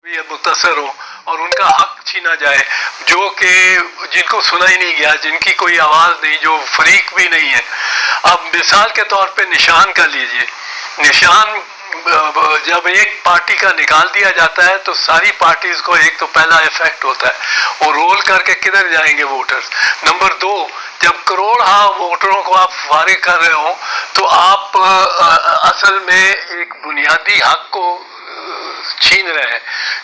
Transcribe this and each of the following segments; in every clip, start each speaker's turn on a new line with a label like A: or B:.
A: भी मुतासर हो और उनका हक छीना जाए, जो कि जिनको सुना ही नहीं गया, जिनकी कोई आवाज़ नहीं, जो फरीक भी नहीं है। अब मिसाल के तौर पे निशान का लीजिए, निशान जब एक पार्टी का निकाल दिया जाता है तो सारी पार्टीज को एक तो पहला इफेक्ट होता है, और रोल करके किधर जाएंगे वोटर्स। नंबर दो, जब करोड़ वोटरों को आप फारिग कर रहे हो तो आप असल में एक बुनियादी हक को छीन रहे हैं,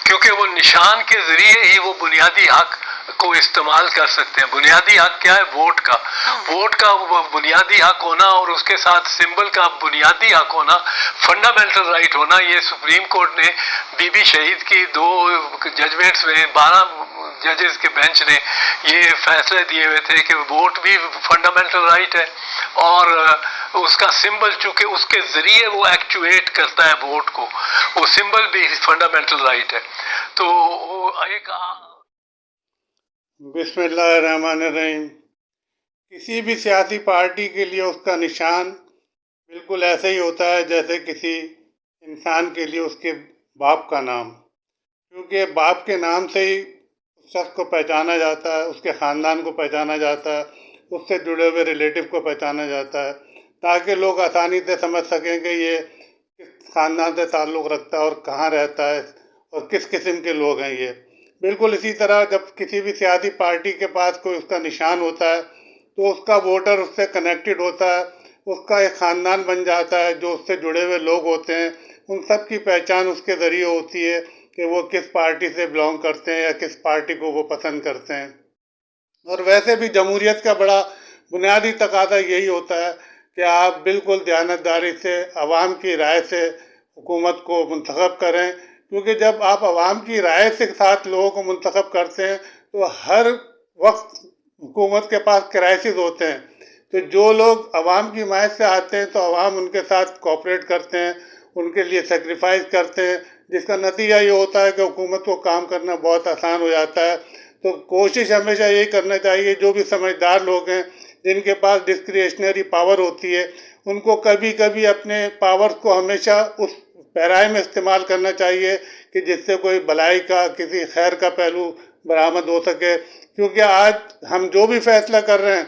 A: क्योंकि वो निशान के जरिए ही वो बुनियादी हक को इस्तेमाल कर सकते हैं। बुनियादी हक क्या है? वोट का, वोट का बुनियादी हक होना और उसके साथ सिंबल का बुनियादी हक होना, फंडामेंटल राइट होना। ये सुप्रीम कोर्ट ने बीबी शहीद की 2 जजमेंट्स में 12 जजेस के बेंच ने ये फैसले दिए हुए थे कि वोट भी फंडामेंटल राइट है, और उसका सिंबल चूंकि उसके जरिए वो एक्चुएट करता है वोट को, वो सिंबल भी फंडामेंटल राइट है। तो एक
B: बिस्मिल्लाहिर्रहमानिर्रहीम। किसी भी सियासी पार्टी के लिए उसका निशान बिल्कुल ऐसे ही होता है जैसे किसी इंसान के लिए उसके बाप का नाम, क्योंकि बाप के नाम से ही उस शख्स को पहचाना जाता है, उसके ख़ानदान को पहचाना जाता है, उससे जुड़े हुए रिलेटिव को पहचाना जाता है, ताकि लोग आसानी से समझ सकें कि ये किस ख़ानदान से ताल्लुक़ रखता है और कहाँ रहता है और किस किस्म के लोग हैं ये। बिल्कुल इसी तरह जब किसी भी सियासी पार्टी के पास कोई उसका निशान होता है तो उसका वोटर उससे कनेक्टेड होता है, उसका एक ख़ानदान बन जाता है, जो उससे जुड़े हुए लोग होते हैं उन सब की पहचान उसके ज़रिए होती है कि वो किस पार्टी से बिलोंग करते हैं या किस पार्टी को वो पसंद करते हैं। और वैसे भी जमहूरियत का बड़ा बुनियादी तकाज़ा यही होता है कि आप बिल्कुल दयानतदारी से अवाम की राय से हुकूमत को मुंतखब करें, क्योंकि जब आप अवाम की राय के साथ लोगों को मुंतखब करते हैं तो हर वक्त हुकूमत के पास क्राइसिस होते हैं, तो जो लोग अवाम की हिमायत से आते हैं तो अवाम उनके साथ कोऑपरेट करते हैं, उनके लिए सेक्रीफाइस करते हैं, जिसका नतीजा ये होता है कि हुकूमत को काम करना बहुत आसान हो जाता है। तो कोशिश हमेशा यही करना चाहिए, जो भी समझदार लोग हैं जिनके पास डिस्क्रिशनरी पावर होती है, उनको कभी कभी अपने पावर्स को हमेशा उस पैराए में इस्तेमाल करना चाहिए कि जिससे कोई भलाई का, किसी खैर का पहलू बरामद हो सके। क्योंकि आज हम जो भी फैसला कर रहे हैं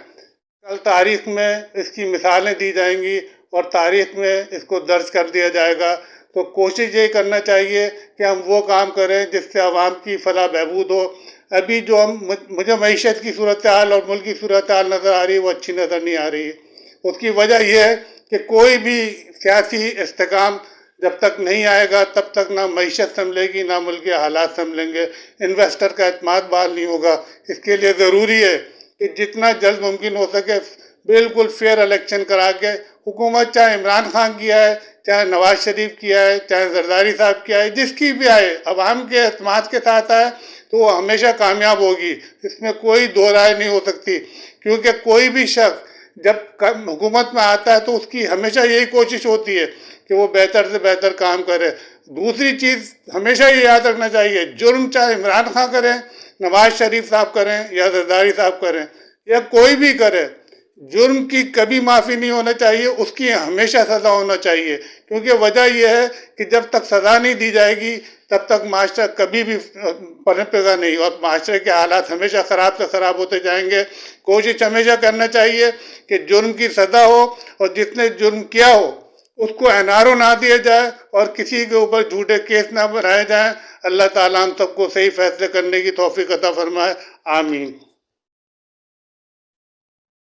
B: कल तारीख में इसकी मिसालें दी जाएंगी और तारीख में इसको दर्ज कर दिया जाएगा। तो कोशिश यही करना चाहिए कि हम वो काम करें जिससे आवाम की फलाह बहबूद हो। अभी जो मुझे मईशत की सूरत हाल और मुल्क की सूरत हाल नज़र आ रही है वो अच्छी नज़र नहीं आ रही है। उसकी वजह यह है कि कोई भी सियासी इस्तेकाम जब तक नहीं आएगा तब तक ना मईशत संभलेगी ना मुल्क के हालात संभलेंगे, इन्वेस्टर का एतमाद बहाल नहीं होगा। इसके लिए ज़रूरी है कि जितना जल्द मुमकिन हो सके बिल्कुल फेयर इलेक्शन करा के, हुकूमत चाहे इमरान खान की आए, चाहे नवाज शरीफ की आए, चाहे जरदारी साहब की आए, जिसकी भी आए, अवाम के एतमाद के साथ आए तो वो हमेशा कामयाब होगी, इसमें कोई दो राय नहीं हो सकती। क्योंकि कोई भी शख्स जब हुकूमत में आता है तो उसकी हमेशा यही कोशिश होती है कि वो बेहतर से बेहतर काम करे। दूसरी चीज़ हमेशा ये याद रखना चाहिए, जुर्म चाहे इमरान खान करें, नवाज शरीफ साहब करें या जरदारी साहब करें या कोई भी करे, जुर्म की कभी माफ़ी नहीं होना चाहिए, उसकी हमेशा सज़ा होना चाहिए। क्योंकि वजह यह है कि जब तक सज़ा नहीं दी जाएगी तब तक माशरा कभी भी पनपेगा नहीं और माशरे के हालात हमेशा ख़राब से ख़राब होते जाएंगे। कोशिश हमेशा करना चाहिए कि जुर्म की सज़ा हो और जिसने जुर्म किया हो उसको एनआरओ ना दिया जाए और किसी के ऊपर झूठे केस ना बनाए जाएं। अल्लाह ताला हम सबको सही फैसले करने की तौफीक अता फरमाए। आमीन।